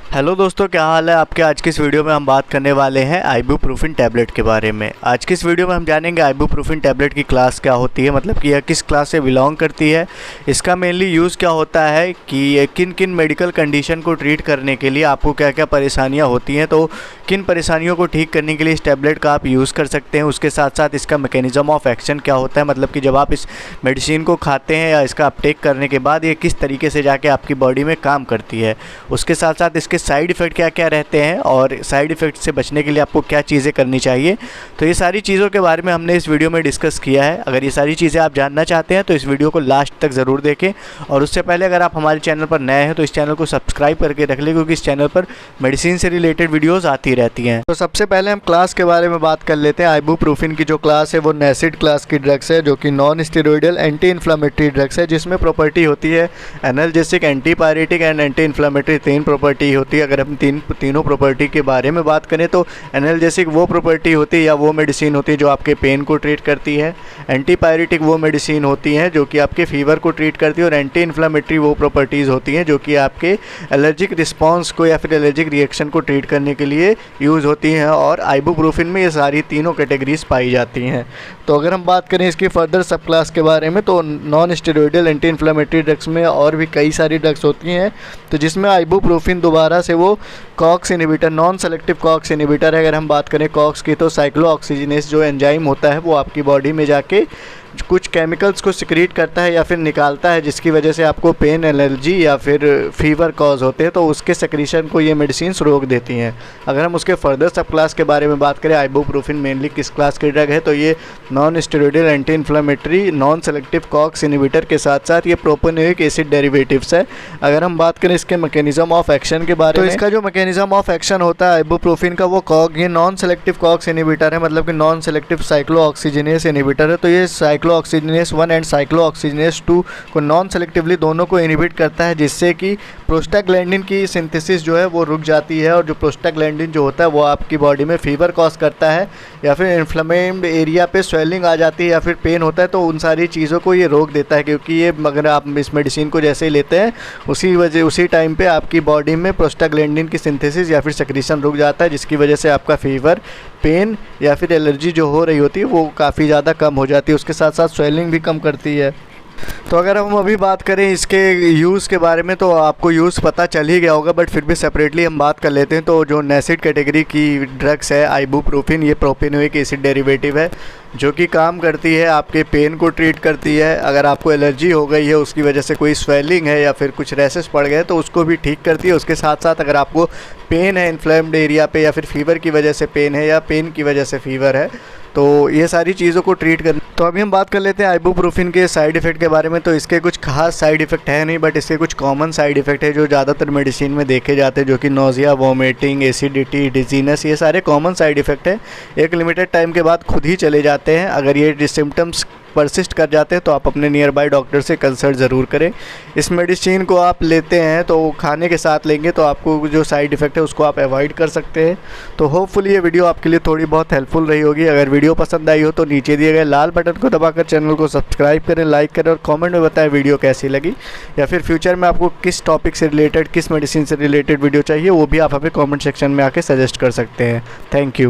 Hello दोस्तों, क्या हाल है आपके। आज की इस वीडियो में हम बात करने वाले हैं आइबुप्रोफेन टैबलेट के बारे में। आज की इस वीडियो में हम जानेंगे आइबुप्रोफेन टैबलेट की क्लास क्या होती है, मतलब कि यह किस क्लास से बिलोंग करती है, इसका मेनली यूज़ क्या होता है, कि ये किन किन मेडिकल कंडीशन को ट्रीट करने के लिए आपको क्या क्या परेशानियाँ होती हैं, तो किन परेशानियों को ठीक करने के लिए इस टैबलेट का आप यूज़ कर सकते हैं। उसके साथ साथ इसका मैकेनिज़्म ऑफ एक्शन क्या होता है, मतलब कि जब आप इस मेडिसिन को खाते हैं या इसका अपटेक करने के बाद ये किस तरीके से जाके आपकी बॉडी में काम करती है। उसके साथ साथ इसके साइड इफ़ेक्ट क्या क्या रहते हैं और साइड इफ़ेक्ट से बचने के लिए आपको क्या चीज़ें करनी चाहिए, तो ये सारी चीज़ों के बारे में हमने इस वीडियो में डिस्कस किया है। अगर ये सारी चीज़ें आप जानना चाहते हैं तो इस वीडियो को लास्ट तक ज़रूर देखें, और उससे पहले अगर आप हमारे चैनल पर नए हैं तो इस चैनल को सब्सक्राइब करके रख लें, क्योंकि इस चैनल पर मेडिसिन से रिलेटेड वीडियोज़ आती रहती हैं। तो सबसे पहले हम क्लास के बारे में बात कर लेते हैं। आइबुप्रोफेन की जो क्लास है वो नैसिड क्लास की ड्रग्स है, जो कि non steroidal anti inflammatory drugs है, जिसमें प्रॉपर्टी होती है analgesic, antipyretic and anti inflammatory. 3 property होती है। अगर हम तीनों प्रॉपर्टी के बारे में बात करें तो एनाल्जेसिक वो प्रॉपर्टी होती है या वो मेडिसिन होती है जो आपके पेन को ट्रीट करती है, एंटीपायरेटिक वो मेडिसिन होती हैं जो कि आपके फीवर को ट्रीट करती है, और एंटी इन्फ्लेमेटरी वो प्रॉपर्टीज़ होती हैं जो कि आपके एलर्जिक रिस्पॉन्स को या फिर एलर्जिक रिएक्शन को ट्रीट करने के लिए यूज़ होती हैं। और आइबुप्रोफेन में ये सारी तीनों कैटेगरीज पाई जाती हैं। तो अगर हम बात करें इसकी फर्दर सब क्लास के बारे में, तो non steroidal anti inflammatory drugs में और भी कई सारी ड्रग्स होती हैं, तो जिसमें आइबुप्रोफेन दोबारा से वो COX inhibitor, non selective COX inhibitor है। अगर हम बात करें कॉक्स की, तो साइक्लोऑक्सीजिनेस जो एंजाइम होता है वो आपकी बॉडी में जाके कुछ केमिकल्स को सिक्रीट करता है या फिर निकालता है, जिसकी वजह से आपको पेन, एलर्जी या फिर फीवर कॉज होते हैं, तो उसके सेक्रीशन को ये मेडिसिन रोक देती हैं। अगर हम उसके फर्दर सब क्लास के बारे में बात करें, आइबुप्रोफेन मेनली किस क्लास की ड्रग है, तो ये non steroidal anti inflammatory non selective COX inhibitor के साथ साथ ये प्रोपेनोइक एसिड डेरिवेटिव्स है। अगर हम बात करें इसके मैकेनिज्म ऑफ एक्शन के बारे में, तो इसका जो मैकेनिज्म ऑफ एक्शन होता है आइबुप्रोफेन का, वो ये नॉन सेलेक्टिव कॉक्स इनहिबिटर है, मतलब कि नॉन सेलेक्टिव साइक्लोऑक्सीजिनेस इनहिबिटर है। तो ये साइक्लोऑक्सीजिनेस 1 एंड साइक्लोऑक्सीजिनेस 2 को नॉन सेलेक्टिवली दोनों को इनहिबिट करता है, जिससे कि प्रोस्टाग्लैंडिन की सिंथेसिस जो है वो रुक जाती है, और जो प्रोस्टाग्लैंडिन जो होता है वो आपकी बॉडी में फीवर कॉज करता है या फिर इन्फ्लेमेड एरिया पे स्वेलिंग आ जाती है या फिर पेन होता है, तो उन सारी चीज़ों को ये रोक देता है। क्योंकि ये अगर आप इस मेडिसिन को जैसे ही लेते हैं उसी टाइम पे आपकी बॉडी में प्रोस्टाग्लैंडिन की सिंथेसिस या फिर सेक्रीशन रुक जाता है, जिसकी वजह से आपका फीवर, पेन या फिर एलर्जी जो हो रही होती है वो काफ़ी ज़्यादा कम हो जाती है। उसके साथ साथ स्वेलिंग भी कम करती है। तो अगर हम अभी बात करें इसके यूज़ के बारे में, तो आपको यूज़ पता चल ही गया होगा, बट फिर भी सेपरेटली हम बात कर लेते हैं। तो जो नैसिड कैटेगरी की ड्रग्स है आइबुप्रोफेन, ये प्रोपेनोइक एसिड डेरिवेटिव है, जो कि काम करती है आपके पेन को ट्रीट करती है। अगर आपको एलर्जी हो गई है, उसकी वजह से कोई स्वेलिंग है या फिर कुछ रैशेस पड़ गए, तो उसको भी ठीक करती है। उसके साथ साथ अगर आपको पेन है इन्फ्लेम्ड एरिया पे, या फिर फीवर की वजह से पेन है या पेन की वजह से फीवर है, तो ये सारी चीज़ों को ट्रीट कर। तो अभी हम बात कर लेते हैं आइबुप्रोफेन के साइड इफ़ेक्ट के बारे में। तो इसके कुछ खास साइड इफ़ेक्ट है नहीं, बट इसके कुछ कॉमन साइड इफ़ेक्ट है जो ज़्यादातर मेडिसिन में देखे जाते हैं, जो कि नोज़िया, वॉमिटिंग, एसिडिटी, डिजीनेस, ये सारे कॉमन साइड इफ़ेक्ट है। एक लिमिटेड टाइम के बाद खुद ही चले जाते हैं। अगर ये सिम्टम्स परसिस्ट कर जाते हैं तो आप अपने नियर बाय डॉक्टर से कंसल्ट ज़रूर करें। इस मेडिसिन को आप लेते हैं तो खाने के साथ लेंगे, तो आपको जो साइड इफ़ेक्ट है उसको आप अवॉइड कर सकते हैं। तो होपफुली ये वीडियो आपके लिए थोड़ी बहुत हेल्पफुल रही होगी। अगर वीडियो पसंद आई हो तो नीचे दिए गए लाल बटन को दबाकर चैनल को सब्सक्राइब करें, लाइक करें, और कमेंट में बताएं वीडियो कैसी लगी, या फिर फ्यूचर में आपको किस टॉपिक से रिलेटेड, किस मेडिसिन से रिलेटेड वीडियो चाहिए, वो भी आप हमें कॉमेंट सेक्शन में आके सजेस्ट कर सकते हैं। Thank you.